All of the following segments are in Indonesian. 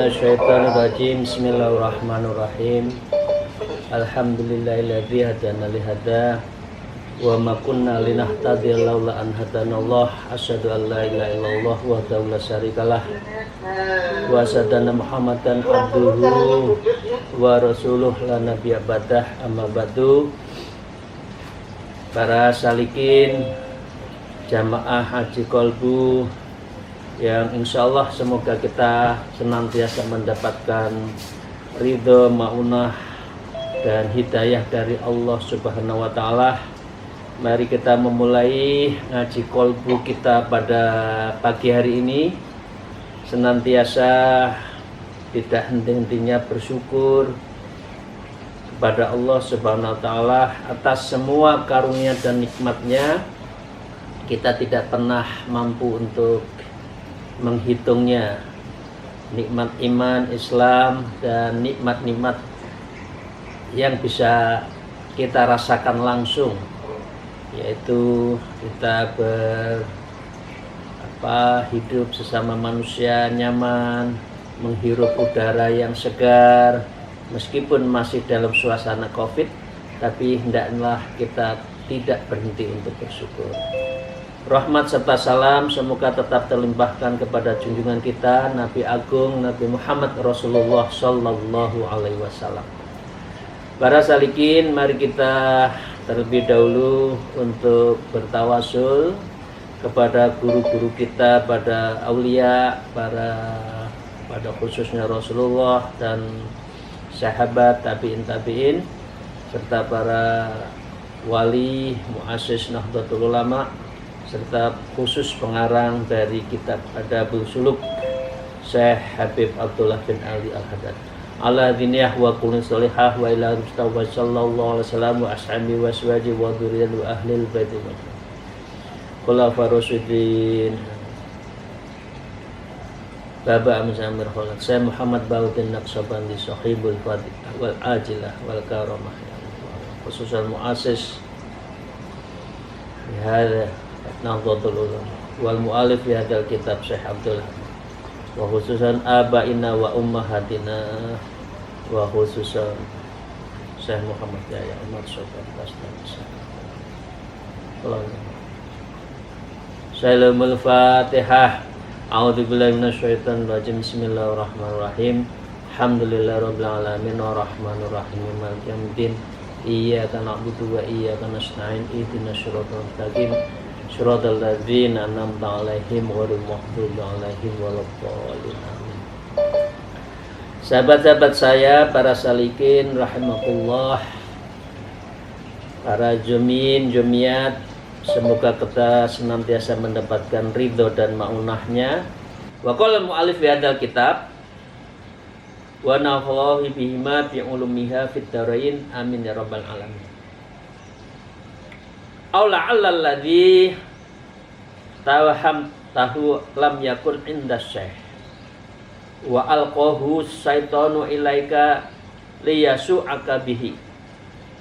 minasyaitonirrajim. Bismillahirrahmanirrahim. Alhamdulillahilladzi hadana li hada wa ma kunna linahtadiya laula an hadanallah. Asyhadu an la ilaha illallah wahdahu la syarikalah wa asyhadu anna Muhammadan abduhu wa rasuluh la nabiyya ba'dah. Amma ba'du. Para salikin jamaah haji kolbu yang insyaallah semoga kita senantiasa mendapatkan ridho, maunah dan hidayah dari Allah Subhanahu wa Ta'ala. Mari kita memulai ngaji kolbu kita pada pagi hari ini, senantiasa tidak henti-hentinya bersyukur kepada Allah Subhanahu wa Ta'ala atas semua karunia dan nikmatnya. Kita tidak pernah mampu untuk menghitungnya, nikmat iman, Islam, dan nikmat-nikmat yang bisa kita rasakan langsung, yaitu kita hidup sesama manusia nyaman, menghirup udara yang segar meskipun masih dalam suasana Covid, tapi hendaklah kita tidak berhenti untuk bersyukur. Rahmat serta salam semoga tetap terlimpahkan kepada junjungan kita Nabi Agung Nabi Muhammad Rasulullah Sallallahu Alaihi Wasallam. Para salikin, mari kita terlebih dahulu untuk bertawasul kepada guru-guru kita, pada aulia, pada khususnya Rasulullah dan sahabat tabi'in serta para wali, muassis Nahdlatul Ulama, serta khusus pengarang dari kitab Adabul Suluk Syekh Habib Abdullah bin Ali Al-Haddad ala diniyah wa kulin salihah wa ila rustawa sallallahu alaihi wasallam wa ashabi wa aswaji wa dhurriyyah wa ahlil baiti wa khulafa rasyidin Baba Amzamir Khalid Syekh Muhammad Baudin Naqsabandi sahibul fadilah wal ajilah wal karamah, khususan muassis hadza Nahdlatul Ulama wal mu'alif fi hadzal kitab Syekh Abdullah, wa khususan abaina wa ummahatina, wa khususan Syekh Muhammad Yahya Umar Sobat Salamul Fatihah. A'udzubillahi minasyaitonir rajim. Bismillahirrahmanirrahim. Alhamdulillahirabbil alamin arrahmanir rahim maliki yaumiddin. Iyyaka na'budu wa iyyaka nasta'in. Ihdinas siratal mustaqim. Shiratal ladzina an'amta 'alaihim ghairil maghdubi alaihim waladdallin. Amin. Sahabat-sahabat saya, para salikin rahimakumullah, para jumiat, semoga kita senantiasa mendapatkan ridho dan maunahnya. Wa qala al-mu'allif fi hadzal kitab wa nafa'ahu bihima fi ulumiha fid dharain. Amin ya rabbal alamin. Aula alladzi tawaham tahu lam yakun inda syekh wa alqahu syaitanu ilaika liyasu'aka bihi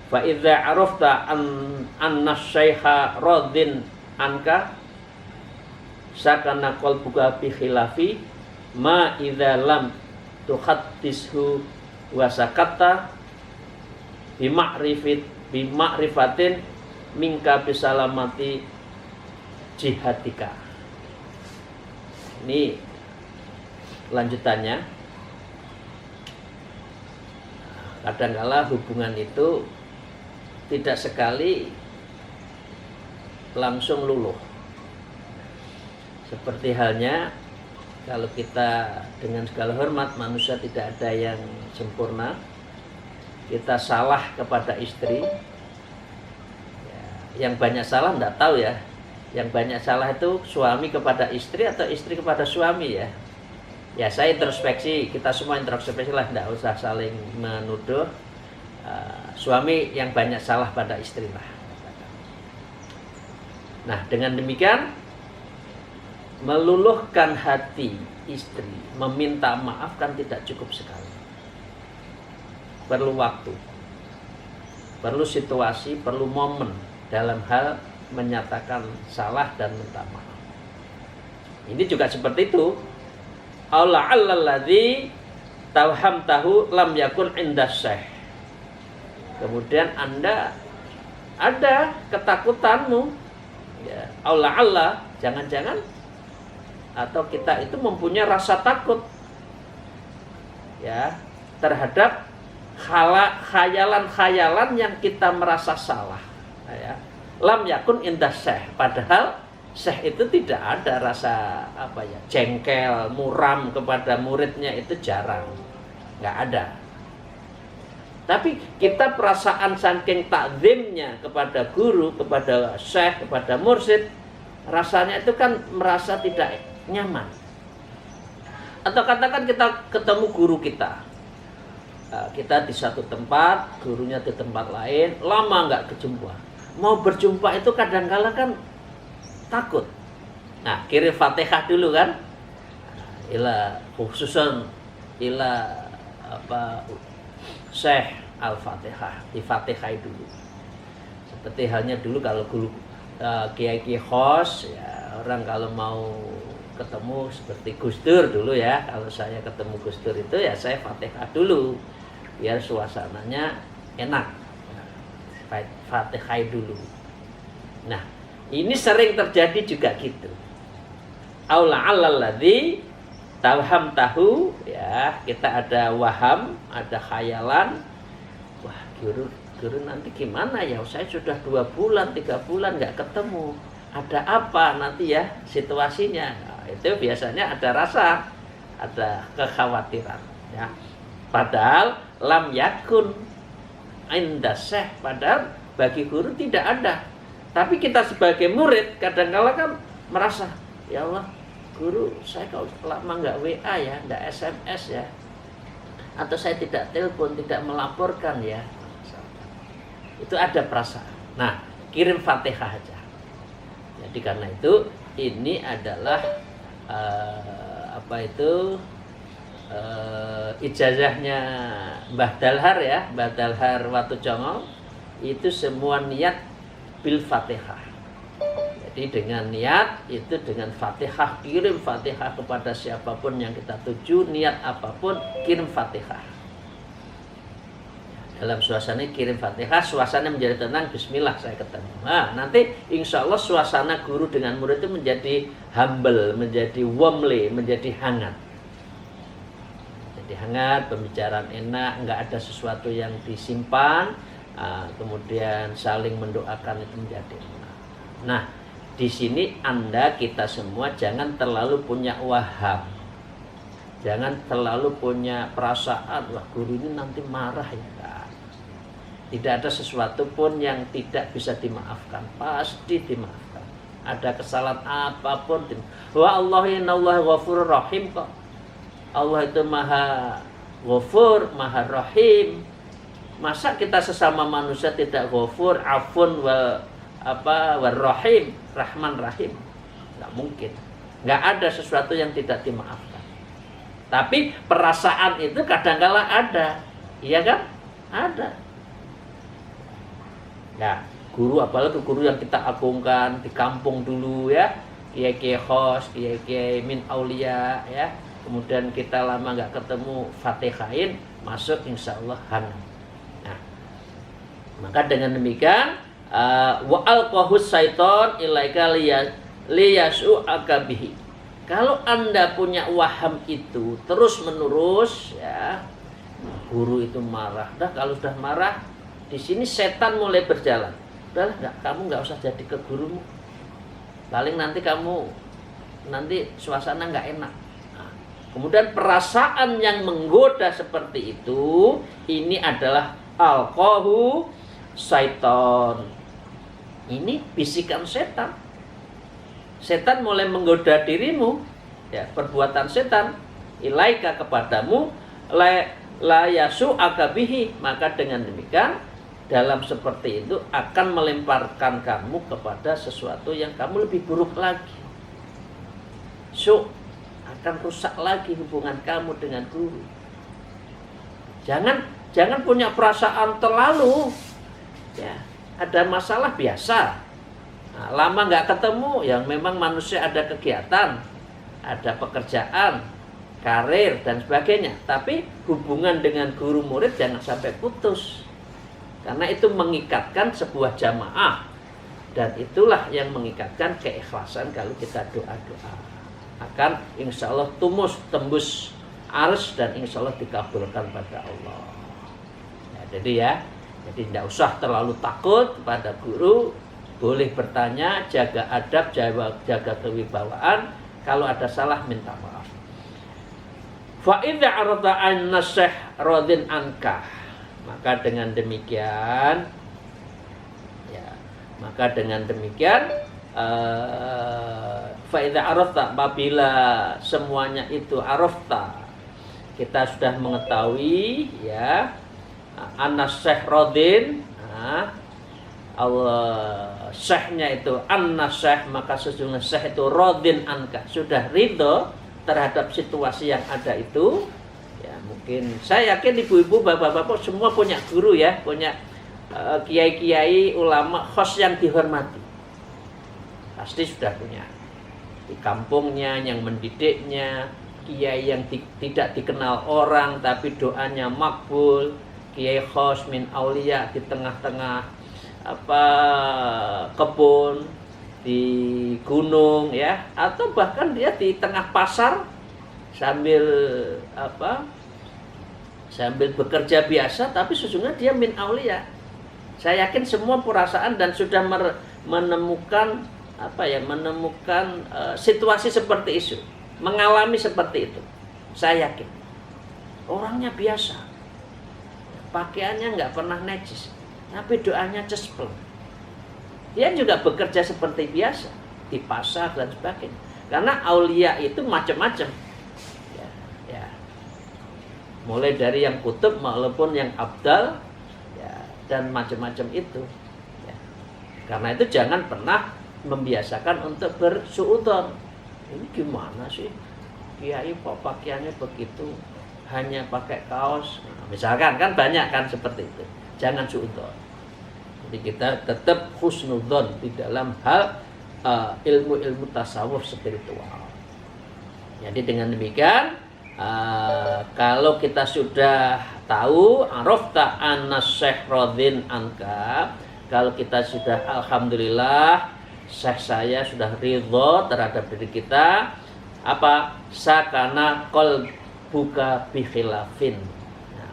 fa idza arafta anna syaikha radin anka sakana qalbuka bi khilafi ma idza lam tuhaddishu wa sakatta bi ma'rifatin minka bisalamati jihadika. Ini lanjutannya. Kadangkala hubungan itu tidak sekali langsung luluh. Seperti halnya kalau kita, dengan segala hormat, manusia tidak ada yang sempurna. Kita salah kepada istri, yang banyak salah enggak tahu ya. Yang banyak salah itu suami kepada istri atau istri kepada suami ya. Ya saya introspeksi, kita semua introspeksi lah, enggak usah saling menuduh. Suami yang banyak salah pada istri lah. Nah dengan demikian meluluhkan hati istri, meminta maaf kan tidak cukup sekali. Perlu waktu, perlu situasi, perlu momen dalam hal menyatakan salah dan minta maaf. Ini juga seperti itu. Allah alladzi tawham tahu lam yakun inda syekh. Kemudian Anda ada ketakutanmu, ya, Allah, jangan-jangan atau kita itu mempunyai rasa takut, ya, terhadap khayalan-khayalan yang kita merasa salah, ya. Lam yakun indah syekh, padahal syekh itu tidak ada rasa jengkel, muram kepada muridnya, itu jarang, nggak ada. Tapi kita perasaan saking takzimnya kepada guru, kepada syekh, kepada mursyid, rasanya itu kan merasa tidak nyaman. Atau katakan kita ketemu guru kita, kita di satu tempat, gurunya di tempat lain, lama nggak berjumpa. Mau berjumpa itu kadang-kala kan takut. Nah, kirim Fatihah dulu kan, ila khususan ila Syekh Al-Fatihah, di-Fatihai dulu. Seperti halnya dulu kalau guru kiai-kiai khos, ya, orang kalau mau ketemu seperti Gus Dur dulu, ya, kalau saya ketemu Gus Dur itu ya saya Fatihah dulu biar suasananya enak. Fatihai dulu. Nah, ini sering terjadi juga gitu. Aula alladzi tawham tahu, ya, kita ada waham, ada khayalan. Wah, guru nanti gimana ya? Saya sudah 2 bulan, 3 bulan nggak ketemu. Ada apa nanti ya situasinya? Nah, itu biasanya ada rasa, ada kekhawatiran, ya. Padahal lam yakun inda syekh, padahal bagi guru tidak ada. Tapi kita sebagai murid kadang-kala kan merasa, ya Allah, guru saya kalau lama nggak WA ya, nggak SMS ya, atau saya tidak telepon, tidak melaporkan ya, itu ada perasaan. Nah, kirim Fatihah aja. Jadi karena itu ini adalah ijazahnya Mbah Dalhar, ya, Mbah Dalhar Watujongo, itu semua niat bil Fatihah. Jadi dengan niat itu, dengan Fatihah, kirim Fatihah kepada siapapun yang kita tuju, niat apapun kirim Fatihah. Dalam suasana kirim Fatihah, suasana menjadi tenang, bismillah saya ketemu. Nah, nanti insya Allah suasana guru dengan murid itu menjadi humble, menjadi warmly, menjadi hangat. Jadi hangat, pembicaraan enak, nggak ada sesuatu yang disimpan, kemudian saling mendoakan, itu menjadi enak. Nah, di sini kita semua jangan terlalu punya waham. Jangan terlalu punya perasaan, wah guru ini nanti marah ya. Tidak ada sesuatu pun yang tidak bisa dimaafkan. Pasti dimaafkan. Ada kesalahan apapun. Wa Allah innallaha ghafurur rahim kok. Allah itu maha ghafur, maha rahim. Masa kita sesama manusia tidak ghafur, afun, warrahim, rahman rahim? Nggak mungkin. Nggak ada sesuatu yang tidak dimaafkan. Tapi perasaan itu kadang-kala ada, iya kan? Ada. Ya, guru, apalagi guru yang kita agungkan di kampung dulu, ya, kiai-kiai khos, kiai-kiai min aulia, ya. Kemudian kita lama nggak ketemu, Fatihain, masuk insya Allah hangat. Nah, maka dengan demikian wa alqahus syaiton ilaika liyasu'aka bihi. Kalau Anda punya waham itu terus menerus, ya, guru itu marah. Dah kalau sudah marah, di sini setan mulai berjalan. Udahlah, kamu nggak usah jadi ke gurumu. Paling nanti suasana nggak enak. Nah, kemudian perasaan yang menggoda seperti itu, ini adalah alqahu syaiton. Ini bisikan setan. Setan mulai menggoda dirimu, ya, perbuatan setan ilaika kepadamu la yasu'aka bihi, maka dengan demikian dalam seperti itu akan melemparkan kamu kepada sesuatu yang kamu lebih buruk lagi. Akan rusak lagi hubungan kamu dengan guru. Jangan punya perasaan terlalu, ya, ada masalah biasa. Nah, lama nggak ketemu, yang memang manusia ada kegiatan, ada pekerjaan, karir dan sebagainya. Tapi hubungan dengan guru murid jangan sampai putus, karena itu mengikatkan sebuah jamaah, dan itulah yang mengikatkan keikhlasan. Kalau kita doa-doa akan insya Allah tembus arsy dan insya Allah dikabulkan pada Allah. Jadi tidak usah terlalu takut pada guru, boleh bertanya, jaga adab, jaga kewibawaan. Kalau ada salah minta maaf. Fa idza arada an-nasyih radin anka, maka dengan demikian fa idza arafta, apabila semuanya itu arafta, kita sudah mengetahui ya, an-nasyih radin, Allah syekhnya itu an-nasyih, maka sesungguhnya syekh itu radin anka, sudah ridho terhadap situasi yang ada itu. Ya, mungkin saya yakin ibu-ibu, bapak-bapak semua punya guru ya, punya kiai-kiai ulama khos yang dihormati. Pasti sudah punya di kampungnya yang mendidiknya, kiai yang tidak dikenal orang tapi doanya makbul, kiai khos min aulia di tengah-tengah kebun di gunung ya, atau bahkan dia di tengah pasar sambil bekerja biasa, tapi sesungguhnya dia min aulia. Saya yakin semua perasaan dan sudah menemukan situasi seperti itu, mengalami seperti itu. Saya yakin orangnya biasa, pakaiannya nggak pernah najis, tapi doanya cespleng. Dia juga bekerja seperti biasa di pasar dan sebagainya. Karena aulia itu macam-macam. Ya. Mulai dari yang kutub maupun yang abdal ya, dan macam-macam itu. Ya. Karena itu jangan pernah membiasakan untuk bersuudzon. Ini gimana sih? Kiai kok pakaiannya begitu? Hanya pakai kaos. Nah, misalkan kan banyak kan seperti itu. Jangan suudzon. Jadi kita tetap husnudzon di dalam hal ilmu-ilmu tasawuf spiritual. Jadi dengan demikian, kalau kita sudah tahu arafta an-nasyih radin anka, kalau kita sudah alhamdulillah syekh saya sudah ridho terhadap diri kita, sakana qalbuka bi khilafin.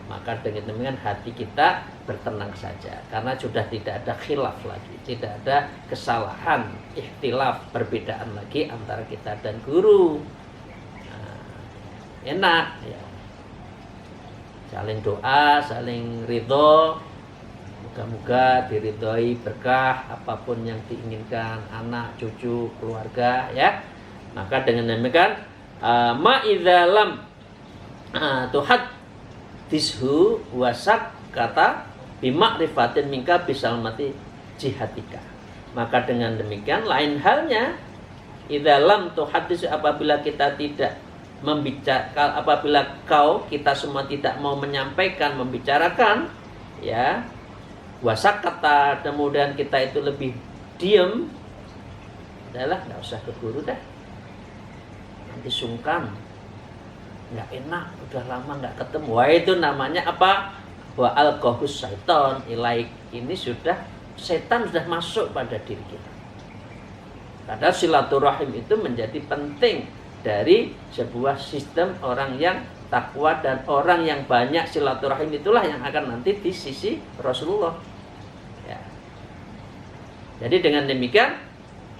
Maka dengan demikian hati kita bertenang saja, karena sudah tidak ada khilaf lagi, tidak ada kesalahan, ikhtilaf, perbedaan lagi antara kita dan guru. Enak ya, saling doa, saling ridho, moga-moga diridhoi berkah apapun yang diinginkan anak, cucu, keluarga ya. Maka dengan demikian ma'idzalam tuhad dishu wasak kata bima'rifatin minka bisalmati jihatika. Maka dengan demikian lain halnya idzalam tuhadis, apabila kita tidak membicarakan, apabila kita semua tidak mau menyampaikan, membicarakan ya, wasak kata, kemudian kita itu lebih diam, adalah nggak usah ke guru dah, nanti sungkan, nggak enak, udah lama nggak ketemu. Wah, itu namanya apa? Wa alqahus syaiton ilaik. Ini sudah setan sudah masuk pada diri kita. Padahal silaturahim itu menjadi penting dari sebuah sistem orang yang takwa dan orang yang banyak silaturahim, itulah yang akan nanti di sisi Rasulullah. Ya. Jadi dengan demikian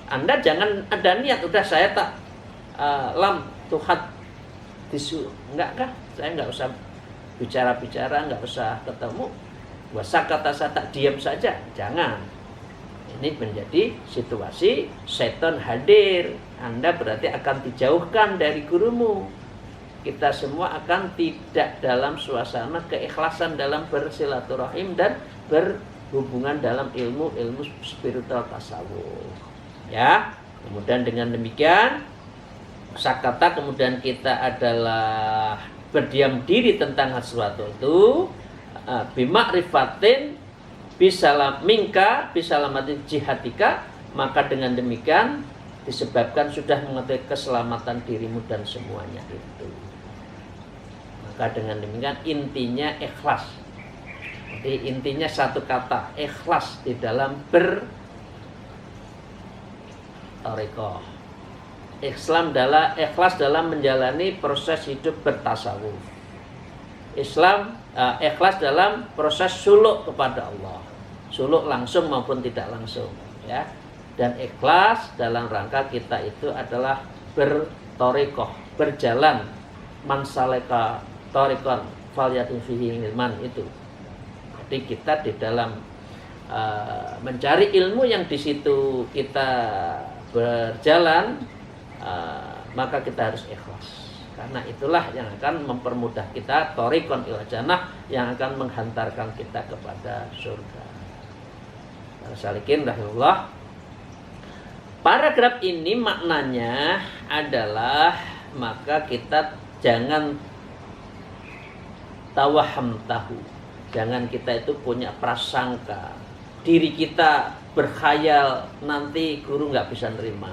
Anda jangan ada niat udah saya tak lam tuhat disu, enggak kah? Saya enggak usah bicara-bicara, enggak usah ketemu. Wasak kata saya tak diam saja, jangan. Ini menjadi situasi setan hadir. Anda berarti akan dijauhkan dari gurumu. Kita semua akan tidak dalam suasana keikhlasan dalam bersilaturahim dan berhubungan dalam ilmu-ilmu spiritual tasawuf. Ya, kemudian dengan demikian sakata, kemudian kita adalah berdiam diri tentang sesuatu itu bima'rifatin bisalam minka bisalamati jihatika, maka dengan demikian disebabkan sudah mengetahui keselamatan dirimu dan semuanya itu. Maka dengan demikian intinya ikhlas. Jadi intinya satu kata, ikhlas di dalam berthariqah. Ikhlas dalam menjalani proses hidup bertasawuf. Ikhlas dalam proses suluk kepada Allah. Suluk langsung maupun tidak langsung, ya. Dan ikhlas dalam rangka kita itu adalah berthariqah, berjalan, mansaleka thariqan falyatun fihi ilman itu. Jadi kita di dalam mencari ilmu yang di situ kita berjalan, maka kita harus ikhlas. Karena itulah yang akan mempermudah kita thariqan ila jannah, yang akan menghantarkan kita kepada surga. Para salikin rahimahullah. Paragraf ini maknanya adalah maka kita jangan tawaham tahu. Jangan kita itu punya prasangka. Diri kita berkhayal nanti guru nggak bisa nerima.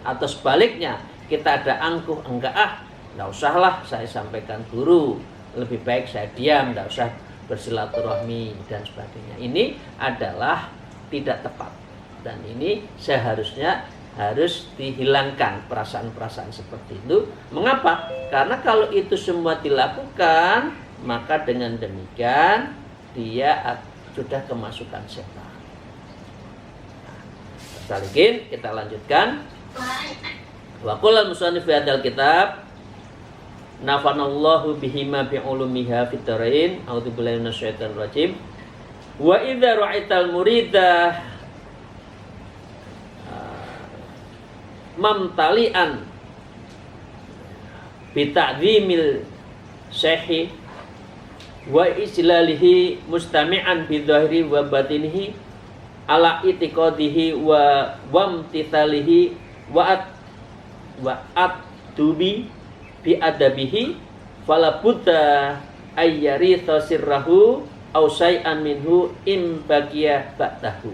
Atau sebaliknya kita ada angkuh, nggak usahlah saya sampaikan guru. Lebih baik saya diam, nggak usah bersilaturahmi dan sebagainya. Ini adalah tidak tepat. Dan ini seharusnya harus dihilangkan perasaan-perasaan seperti itu. Mengapa? Karena kalau itu semua dilakukan, maka dengan demikian dia sudah kemasukan setan. Salikin, kita lanjutkan. Wa qala al-musannif fi hadzal kitab nafanallahu bihima bi'ulumiha fit dharain. A'udzubillahi minasyaitonir rajim. Wa idza ra'aital murida mamtalian bita'zimil syekhi wa islalihi mustami'an bidhahiri wa batinihi ala itiqadihi wa wamtithalihi wa at-dubi bi adabihi fala budda ayyaritha sirrahu aw syai'an minhu im baqiya ba'dahu.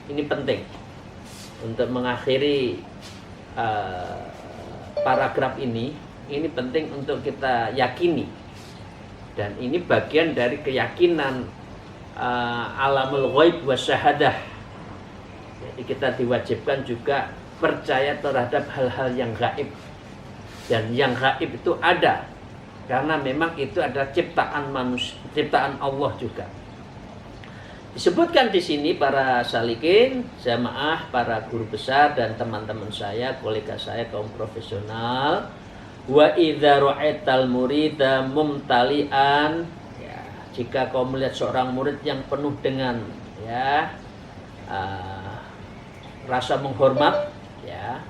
Ini penting untuk mengakhiri paragraf ini penting untuk kita yakini, dan ini bagian dari keyakinan alamul ghaib wa syahadah. Jadi kita diwajibkan juga percaya terhadap hal-hal yang gaib, dan yang gaib itu ada karena memang itu adalah ciptaan manusia, ciptaan Allah juga. Disebutkan di sini para salikin, jamaah, para guru besar dan teman-teman saya, kolega saya kaum profesional. Wa idza ra'aital murida mumtalian, ya, jika kau melihat seorang murid yang penuh dengan rasa menghormat, ya,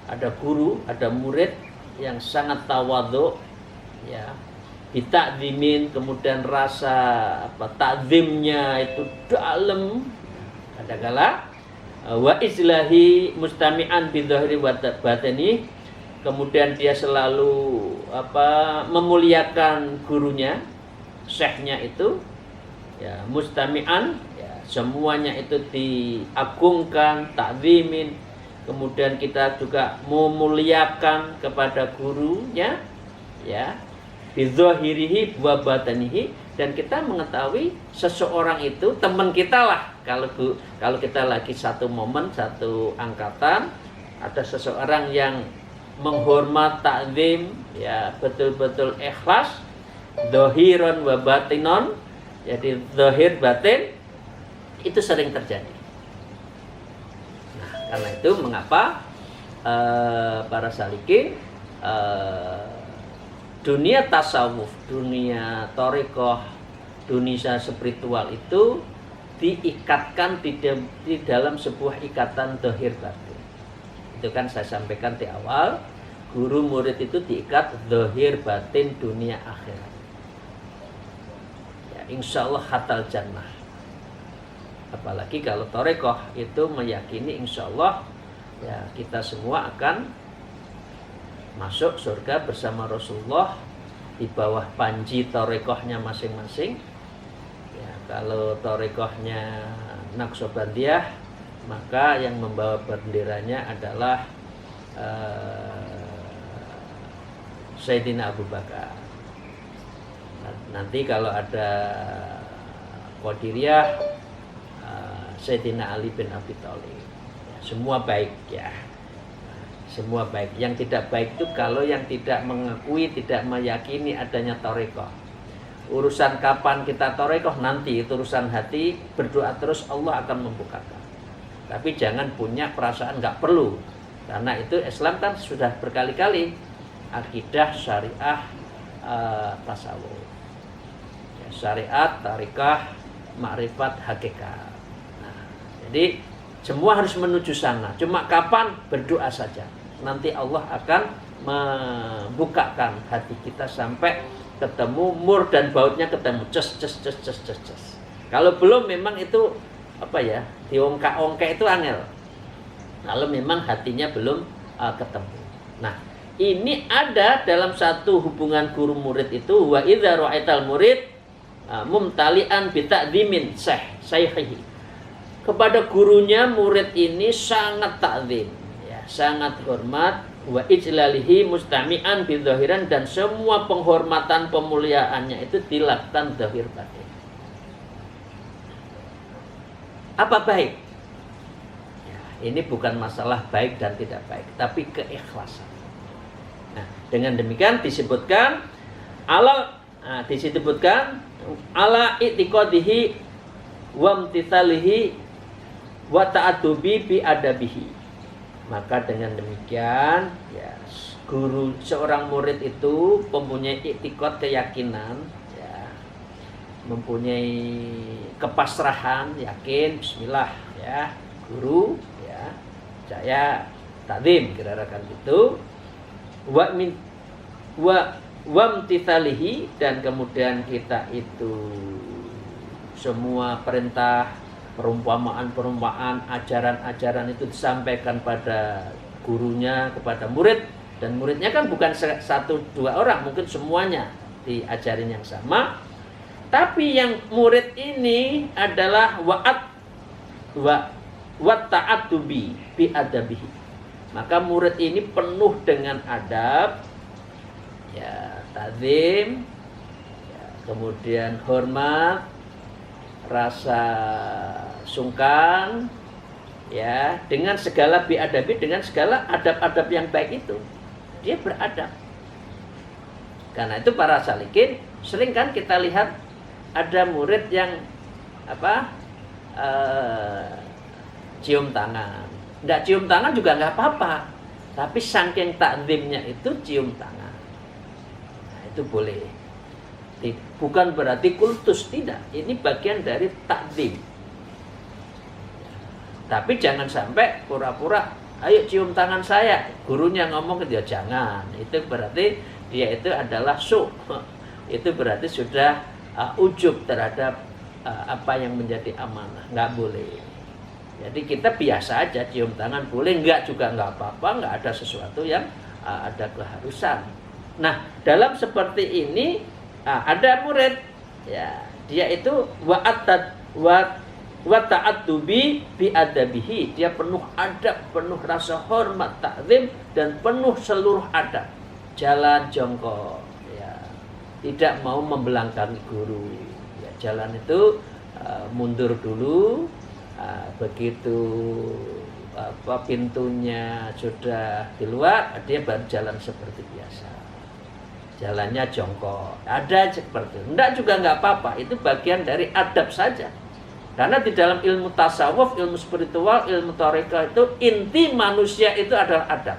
ada guru, ada murid yang sangat tawadhu, ya, bita'dzimin, kemudian rasa takzimnya itu dalam, kadangkala wa islahi mustami'an bidhahri wa batini, kemudian dia selalu memuliakan gurunya, syekhnya itu, ya, mustami'an, ya, semuanya itu diagungkan, takzimin, kemudian kita juga memuliakan kepada gurunya, ya, bidzahirihi wa batanihi, dan kita mengetahui seseorang itu teman kita lah. Kalau kita lagi satu momen, satu angkatan, ada seseorang yang menghormat, takzim, ya, betul-betul ikhlas, dhahiran wa batinon, jadi zahir batin itu sering terjadi. Nah, karena itu mengapa para salikin, dunia tasawuf, dunia thariqah, dunia spiritual itu diikatkan di dalam sebuah ikatan dhahir batin. Itu kan saya sampaikan di awal, guru murid itu diikat dhahir batin dunia akhirat. Ya, insya Allah hatal jannah. Apalagi kalau thariqah itu meyakini insya Allah, ya, kita semua akan masuk surga bersama Rasulullah di bawah panji thariqahnya masing-masing. Ya, kalau thariqahnya Naqsabandiyah, maka yang membawa benderanya adalah Sayyidina Abu Bakar. Nanti kalau ada Qadiriyah, Sayyidina Ali bin Abi Thalib, semua baik ya, semua baik. Yang tidak baik itu kalau yang tidak mengakui, tidak meyakini adanya tarekoh. Urusan kapan kita tarekoh nanti, itu urusan hati. Berdoa terus, Allah akan membukakan. Tapi jangan punya perasaan nggak perlu, karena itu Islam kan sudah berkali-kali akidah, syariah, tasawuf, ya, syariat, tarikah, makrifat, hakikat. Nah, jadi semua harus menuju sana. Cuma kapan? Berdoa saja. Nanti Allah akan membukakan hati kita sampai ketemu mur dan bautnya ketemu. Ces. Kalau belum memang itu apa ya? Diongkak-ongkak itu angel. Kalau memang hatinya belum ketemu. Nah, ini ada dalam satu hubungan guru murid itu, wa idza ra'aital murid mumtali'an bi ta'dzimin syaihihi. Kepada gurunya murid ini sangat takzim, ya, sangat hormat, wa ijlalihi mustami'an bi zahiran, dan semua penghormatan pemuliaannya itu dilakukan zahir batin. Apa baik? Ya, ini bukan masalah baik dan tidak baik, tapi keikhlasan. Nah, dengan demikian disebutkan ala i'tiqadihi wa imtithalihi wa ta'addubi bi adabihi. Maka dengan demikian ya, guru seorang murid itu mempunyai i'tiqad, keyakinan, ya, mempunyai kepasrahan, yakin, bismillah ya, guru ya, saya takzim, kira-kira kan gitu. Wa imtithalihi, dan kemudian kita itu semua perintah, perumpamaan, ajaran-ajaran itu disampaikan pada gurunya, kepada murid, dan muridnya kan bukan satu dua orang, mungkin semuanya diajarin yang sama. Tapi yang murid ini adalah wa ta'addubi bi adabihi. Maka murid ini penuh dengan adab, ya, ta'zim, ya, kemudian hormat, rasa sungkan, ya, dengan segala biadabi, dengan segala adab-adab yang baik itu dia beradab. Karena itu para salikin sering kan kita lihat ada murid yang cium tangan. Nggak cium tangan juga nggak apa-apa, tapi saking takzimnya itu cium tangan. Nah, itu boleh. Bukan berarti kultus, tidak. Ini bagian dari takzim. Tapi jangan sampai pura-pura, ayo cium tangan saya. Gurunya ngomong ke dia, jangan. Itu berarti dia itu adalah itu berarti sudah ujub terhadap apa yang menjadi amanah. Nggak boleh. Jadi kita biasa aja cium tangan boleh, enggak juga enggak apa-apa, enggak ada sesuatu yang ada keharusan. Nah, dalam seperti ini ada murid, ya, dia itu wa ta'addubi bi adabihi, dia penuh adab, penuh rasa hormat, takzim, dan penuh seluruh adab. Jalan jongkok, ya, tidak mau membelangkangi guru. Ya, jalan itu mundur dulu. Begitu pintunya sudah di luar, dia baru jalan seperti biasa. Jalannya jongkok. Ada seperti itu. Enggak juga enggak apa-apa. Itu bagian dari adab saja. Karena di dalam ilmu tasawuf, ilmu spiritual, ilmu tarekah itu inti manusia itu adalah adab.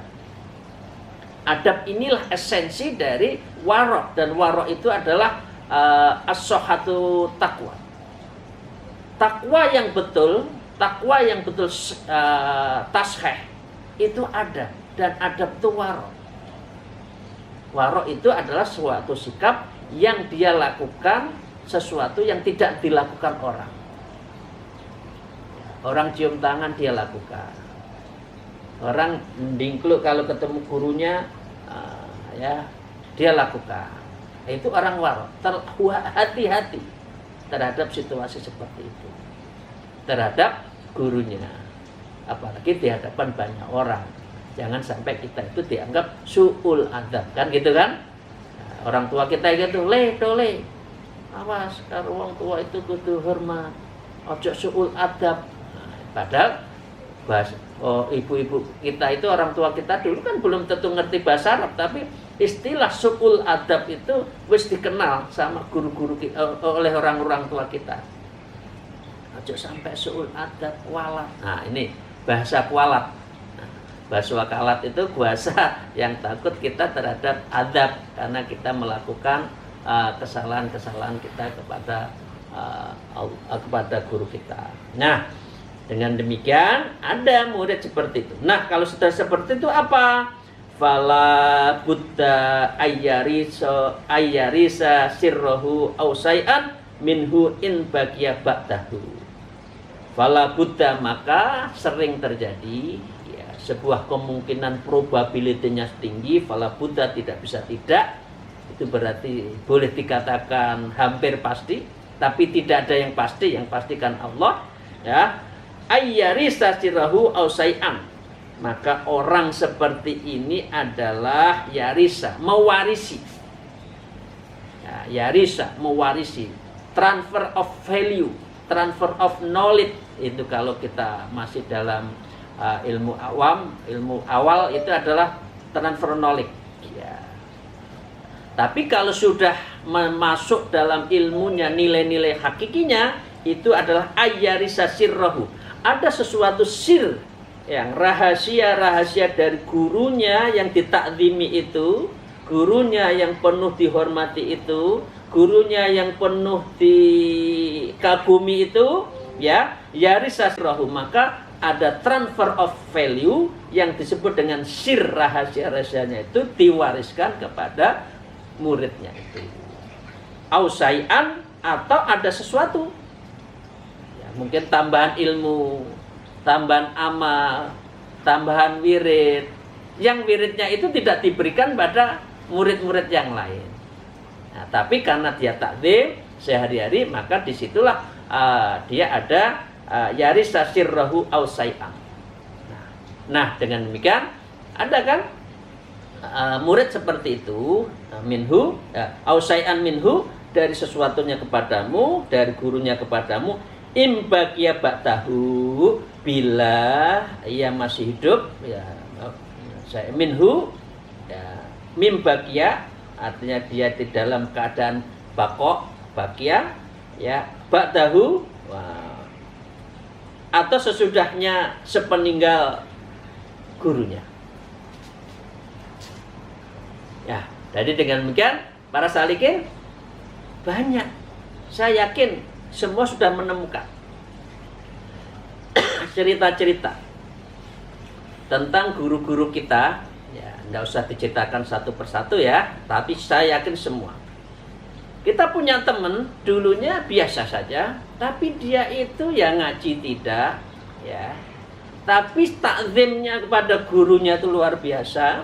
Adab inilah esensi dari warok, dan warok itu adalah as-sohatu taqwa. Takwa yang betul tasheh itu ada, dan adab itu warok. Warok itu adalah suatu sikap yang dia lakukan sesuatu yang tidak dilakukan orang. Orang cium tangan dia lakukan. Orang mendingkluk kalau ketemu gurunya, ya, dia lakukan. Itu orang warok. Hati-hati terhadap situasi seperti itu, terhadap gurunya, apalagi di hadapan banyak orang. Jangan sampai kita itu dianggap su'ul adab, kan gitu kan. Nah, orang tua kita gitu, dole, awas karo wong tua itu kudu hormat, ojo suul adab. Padahal ibu-ibu kita itu, orang tua kita dulu kan belum tentu ngerti bahasa Arab, tapi istilah suul adab itu wis dikenal sama guru-guru oleh orang-orang tua kita. Ojo sampai suul adab, kualat. Nah, ini bahasa kualat. Nah, bahasa wakalat itu bahasa yang takut kita terhadap adab karena kita melakukan kesalahan-kesalahan kita kepada guru kita. Nah, dengan demikian ada murid seperti itu. Nah, kalau sudah seperti itu apa? Fala buddha ayyarisa sirrohu ausai'an minhu in bagiya ba'dahu. Fala buddha, maka sering terjadi ya, sebuah kemungkinan probabilitasnya tinggi. Fala buddha, tidak bisa tidak. Itu berarti boleh dikatakan hampir pasti, tapi tidak ada yang pasti. Yang pastikan Allah ya. Ayyarisa sirahu ausai'an, maka orang seperti ini adalah yarisa, mewarisi ya, yarisa, mewarisi, transfer of value, transfer of knowledge. Itu kalau kita masih dalam ilmu awam, ilmu awal itu adalah transfer knowledge ya. Tapi kalau sudah masuk dalam ilmunya, nilai-nilai hakikinya, itu adalah ayyarisa sirrahu. Ada sesuatu sir yang rahasia-rahasia dari gurunya yang ditakzimi itu, gurunya yang penuh dihormati itu, gurunya yang penuh dikagumi itu, ya, yarisa sirrahu, maka ada transfer of value yang disebut dengan sir, rahasia-rahasianya itu diwariskan kepada muridnya itu. Ausai'an, atau ada sesuatu ya, mungkin tambahan ilmu, tambahan amal, tambahan wirid, yang wiridnya itu tidak diberikan pada murid-murid yang lain. Nah, tapi karena dia takzim sehari-hari, maka disitulah dia ada yarisa sirrahu ausai'an. Nah, dengan demikian ada kan murid seperti itu, minhu ausai'an minhu, dari sesuatunya kepadamu, dari gurunya kepadamu, imbagia ba'dahu, bila ia masih hidup ya, saya minhu ya, mimbagia artinya dia di dalam keadaan bako, bakia ya, ba'dahu atau sesudahnya sepeninggal gurunya. Ya, jadi dengan demikian para salikin banyak, saya yakin semua sudah menemukan cerita-cerita tentang guru-guru kita. Ya, tidak usah diceritakan satu persatu ya, tapi saya yakin semua. Kita punya teman dulunya biasa saja, tapi dia itu ya ngaji tidak, ya. Tapi takzimnya kepada gurunya itu luar biasa.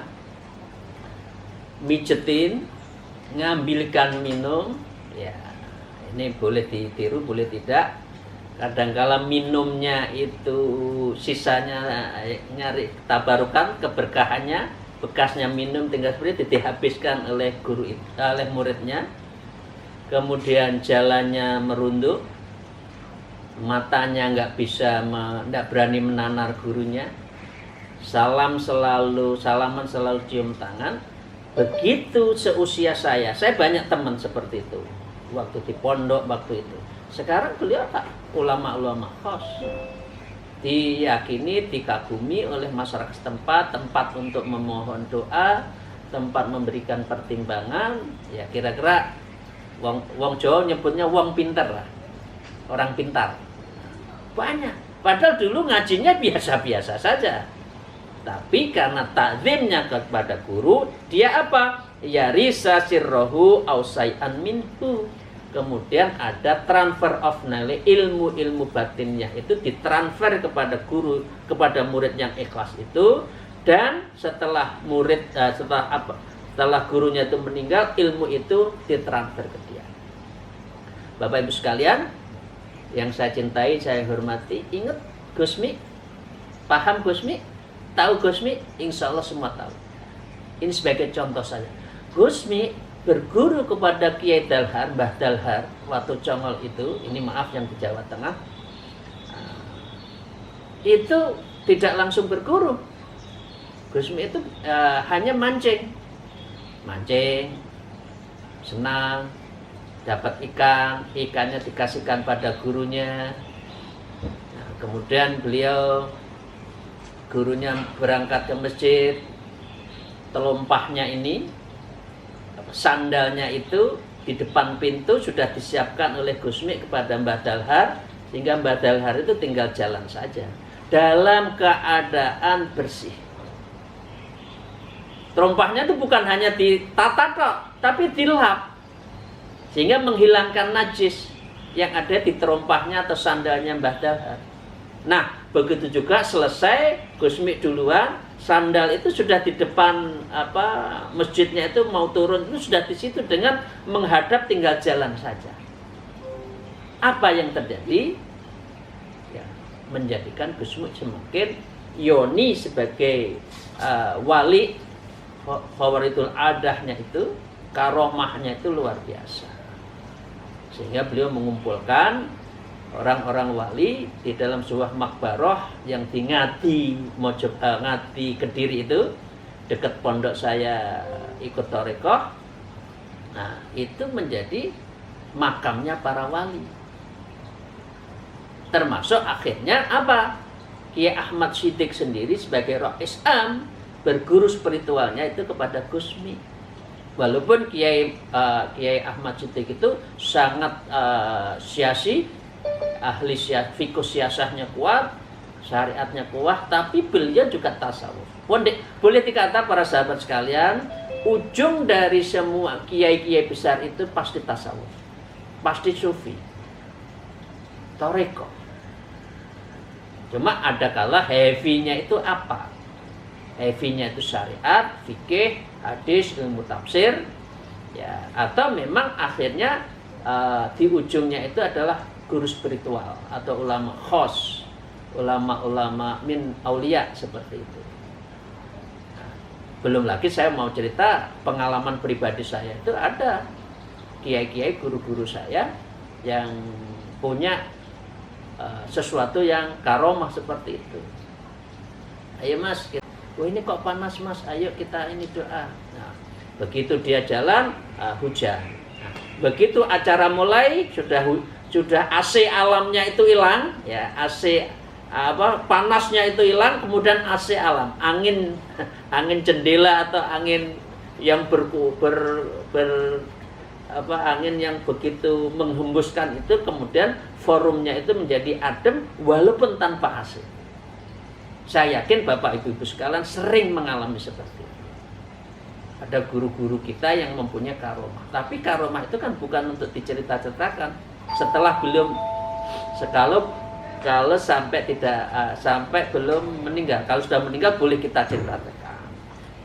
Mijetin, ngambilkan minum, ya ini boleh ditiru, boleh tidak. Kadangkala minumnya itu sisanya nyari tabarukan, keberkahannya, bekasnya minum tinggal seperti itu dihabiskan oleh guru itu, oleh muridnya. Kemudian jalannya merunduk, matanya nggak bisa, nggak berani menanar gurunya. Salaman selalu cium tangan. Begitu seusia saya banyak teman seperti itu waktu di pondok waktu itu. Sekarang beliau tak ulama-ulama khos, diyakini, dikagumi oleh masyarakat setempat, tempat untuk memohon doa, tempat memberikan pertimbangan. Ya kira-kira wong Jawa nyebutnya wong pinter lah, orang pintar. Banyak. Padahal dulu ngajinya biasa-biasa saja. Tapi karena takzimnya kepada guru, dia apa? Yarisa sirrohu ausai'an minhu. Kemudian ada transfer of knowledge, ilmu-ilmu batinnya itu ditransfer kepada guru, kepada murid yang ikhlas itu. Dan setelah setelah gurunya itu meninggal, ilmu itu ditransfer ke dia. Bapak Ibu sekalian yang saya cintai, saya hormati, ingat Gusmi? Paham Gusmi? Tahu Gusmi? Insya Allah semua tahu. Ini sebagai contoh saja. Gusmi berguru kepada Kiai Dalhar, Mbah Dalhar, waktu Congol itu, ini maaf yang di Jawa Tengah, itu tidak langsung berguru. Gusmi itu hanya mancing, senang, dapat ikan, ikannya dikasihkan pada gurunya. Nah, kemudian gurunya berangkat ke masjid, telompahnya ini, sandalnya itu di depan pintu sudah disiapkan oleh Gusmi kepada Mbah Dalhar, sehingga Mbah Dalhar itu tinggal jalan saja dalam keadaan bersih. Terompahnya itu bukan hanya ditata kok, tapi dilap, sehingga menghilangkan najis yang ada di terompahnya atau sandalnya Mbah Dalhar. Nah, begitu juga selesai Gusmi duluan, sandal itu sudah di depan masjidnya, itu mau turun itu sudah di situ dengan menghadap, tinggal jalan saja. Apa yang terjadi? Ya, menjadikan Gusmi semakin yoni sebagai wali, khawaritul adahnya itu, karomahnya itu luar biasa. Sehingga beliau mengumpulkan orang-orang wali di dalam sebuah makbaroh yang di Ngadi Kediri itu, dekat pondok saya ikut torekoh. Nah, itu menjadi makamnya para wali. Termasuk akhirnya apa? Kiai Ahmad Siddiq sendiri sebagai roh Islam berguru spiritualnya itu kepada Gusmi. Walaupun Kiai Ahmad Siddiq itu sangat siasi, ahli fiqh siasahnya kuat, syariatnya kuat, tapi beliau juga tasawuf. Boleh dikata para sahabat sekalian, ujung dari semua kiai-kiai besar itu pasti tasawuf, pasti sufi, toreko. Cuma ada kala heavy-nya itu apa? Heavy-nya itu syariat, fikih, hadis, ilmu tafsir, ya, atau memang akhirnya di ujungnya itu adalah guru spiritual atau ulama khos, ulama-ulama min aulia seperti itu. Nah, belum lagi saya mau cerita pengalaman pribadi saya, itu ada kiai-kiai guru-guru saya yang punya sesuatu yang karomah seperti itu. Ayo mas, ini kok panas mas, ayo kita ini doa. Nah, begitu dia jalan, hujan. Nah, begitu acara mulai, sudah AC alamnya itu hilang, ya, AC panasnya itu hilang, kemudian AC alam, angin jendela atau angin yang angin yang begitu menghembuskan itu, kemudian forumnya itu menjadi adem walaupun tanpa AC. Saya yakin Bapak Ibu sekalian sering mengalami seperti itu. Ada guru-guru kita yang mempunyai karomah, tapi karomah itu kan bukan untuk dicerita-ceritakan. Setelah kalau sampai belum meninggal. Kalau sudah meninggal boleh kita ceritakan.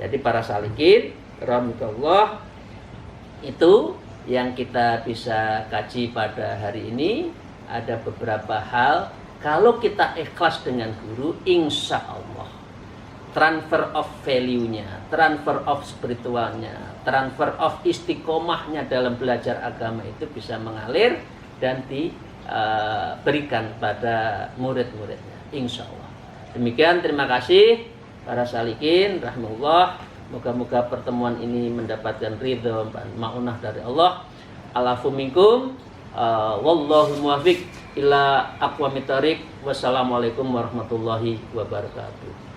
Jadi para salikin, rahmatullah, itu yang kita bisa kaji pada hari ini. Ada beberapa hal, kalau kita ikhlas dengan guru, insya Allah transfer of value-nya, transfer of spiritualnya, transfer of istiqomahnya dalam belajar agama itu bisa mengalir dan diberikan pada murid-muridnya, insya Allah. Demikian, terima kasih para salikin, rahmatullah. Moga-moga pertemuan ini mendapatkan ridho dan ma'unah dari Allah. Alafu minkum, wallahu muwafiq ila aqwamit thariq. Wassalamualaikum warahmatullahi wabarakatuh.